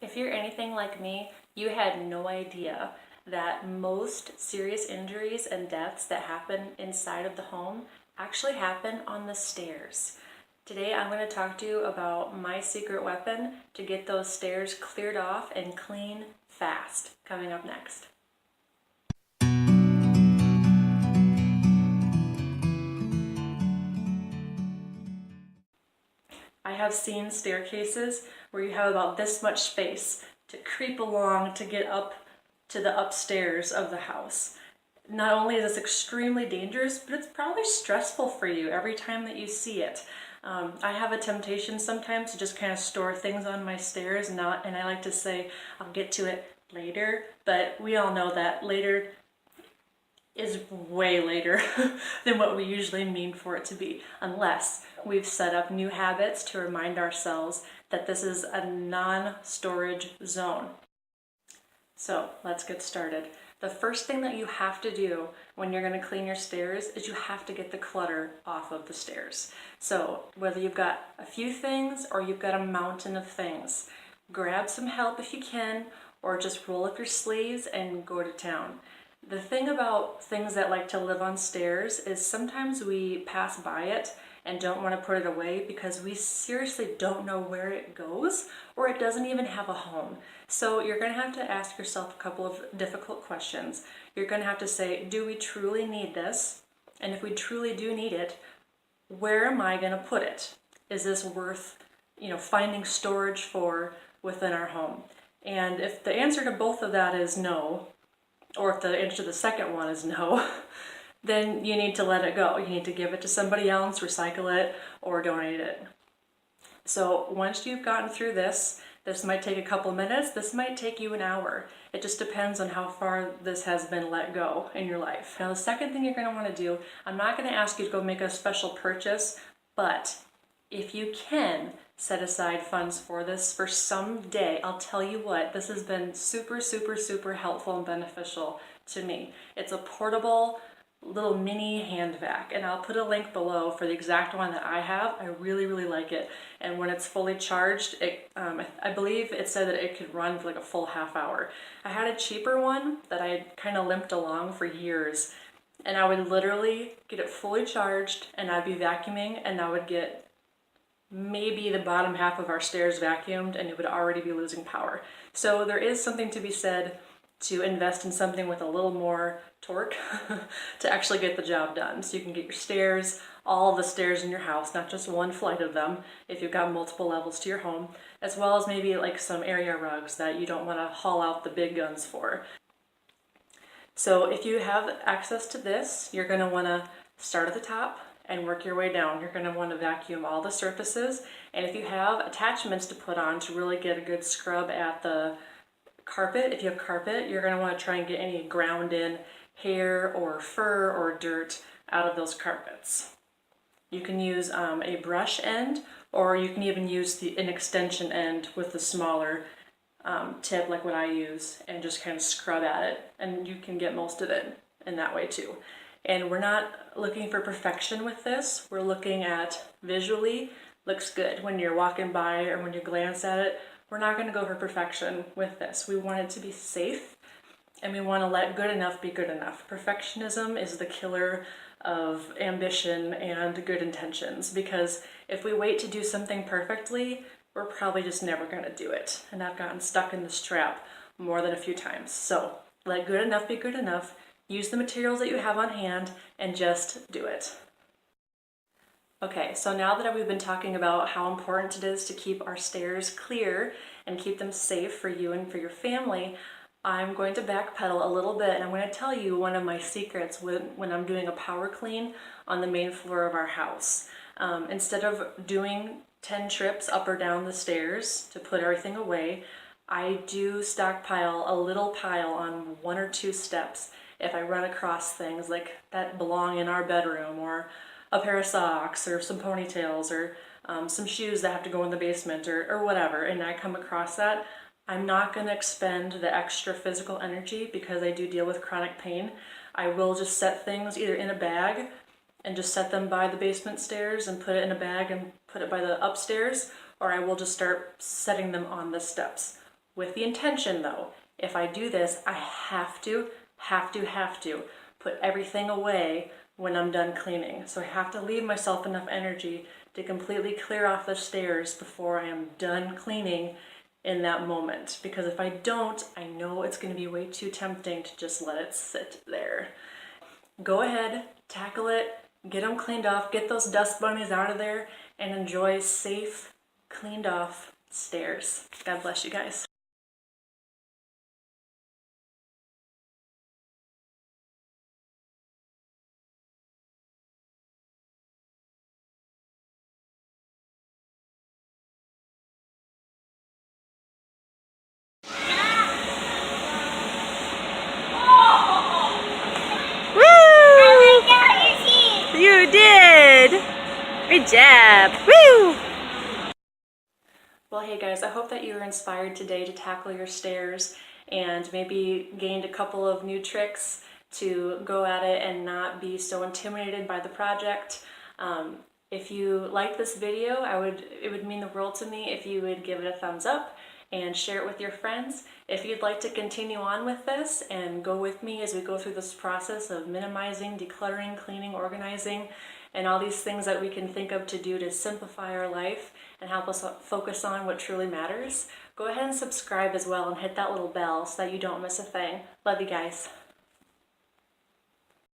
If you're anything like me, you had no idea that most serious injuries and deaths that happen inside of the home actually happen on the stairs. Today I'm going to talk to you about my secret weapon to get those stairs cleared off and clean fast. Coming up next. I have seen staircases where you have about this much space to creep along to get up to the upstairs of the house. Not only is this extremely dangerous, but it's probably stressful for you every time that you see it. I have a temptation sometimes to just kind of store things on my stairs, and I like to say I'll get to it later, but we all know that later is way later than what we usually mean for it to be, unless we've set up new habits to remind ourselves that this is a non-storage zone. So let's get started. The first thing that you have to do when you're going to clean your stairs is you have to get the clutter off of the stairs. So whether you've got a few things or you've got a mountain of things, grab some help if you can, or just roll up your sleeves and go to town. The thing about things that like to live on stairs is sometimes we pass by it and don't want to put it away because we seriously don't know where it goes, or it doesn't even have a home. So you're going to have to ask yourself a couple of difficult questions. You're going to have to say, do we truly need this? And if we truly do need it, where am I going to put it? Is this worth, finding storage for within our home? And if the answer to both of that is no, or if the answer to the second one is no, then you need to let it go. You need to give it to somebody else, recycle it, or donate it. So once you've gotten through this might take a couple minutes, this might take you an hour. It just depends on how far this has been let go in your life. Now the second thing you're going to want to do, I'm not going to ask you to go make a special purchase, but if you can set aside funds for this for some day, I'll tell you what, this has been super, super, super helpful and beneficial to me. It's a portable little mini hand vac, and I'll put a link below for the exact one that I have. I really, really like it. And when it's fully charged, I believe it said that it could run for like a full half hour. I had a cheaper one that I kind of limped along for years, and I would literally get it fully charged and I'd be vacuuming and I would get maybe the bottom half of our stairs vacuumed and it would already be losing power. So there is something to be said to invest in something with a little more torque to actually get the job done. So you can get your stairs, all the stairs in your house, not just one flight of them if you've got multiple levels to your home, as well as maybe like some area rugs that you don't want to haul out the big guns for. So if you have access to this, you're going to want to start at the top and work your way down. You're going to want to vacuum all the surfaces, and if you have attachments to put on to really get a good scrub at the carpet, if you have carpet, you're going to want to try and get any ground in hair or fur or dirt out of those carpets. You can use a brush end, or you can even use an extension end with the smaller tip like what I use, and just kind of scrub at it, and you can get most of it in that way too. And we're not looking for perfection with this. We're looking at visually, looks good. When you're walking by or when you glance at it, we're not going to go for perfection with this. We want it to be safe, and we want to let good enough be good enough. Perfectionism is the killer of ambition and good intentions, because if we wait to do something perfectly, we're probably just never going to do it. And I've gotten stuck in this trap more than a few times. So let good enough be good enough. Use the materials that you have on hand and just do it. Okay, so now that we've been talking about how important it is to keep our stairs clear and keep them safe for you and for your family, I'm going to backpedal a little bit, and I'm going to tell you one of my secrets when I'm doing a power clean on the main floor of our house. Instead of doing 10 trips up or down the stairs to put everything away, I do stockpile a little pile on 1 or 2 steps if I run across things like that belong in our bedroom, or a pair of socks, or some ponytails, or some shoes that have to go in the basement, or whatever, and I come across that. I'm not going to expend the extra physical energy because I do deal with chronic pain. I will just set things either in a bag and just set them by the basement stairs and put it in a bag and put it by the upstairs, or I will just start setting them on the steps. with the intention though, if I do this, I have to put everything away when I'm done cleaning. So I have to leave myself enough energy to completely clear off the stairs before I am done cleaning in that moment. Because if I don't, I know it's going to be way too tempting to just let it sit there. Go ahead, tackle it, get them cleaned off, get those dust bunnies out of there, and enjoy safe, cleaned off stairs. God bless you guys. You did! Good job! Woo! Well, hey guys, I hope that you were inspired today to tackle your stairs and maybe gained a couple of new tricks to go at it and not be so intimidated by the project. If you like this video, it would mean the world to me if you would give it a thumbs up and share it with your friends. If you'd like to continue on with this and go with me as we go through this process of minimizing, decluttering, cleaning, organizing, and all these things that we can think of to do to simplify our life and help us focus on what truly matters, go ahead and subscribe as well and hit that little bell so that you don't miss a thing. Love you guys.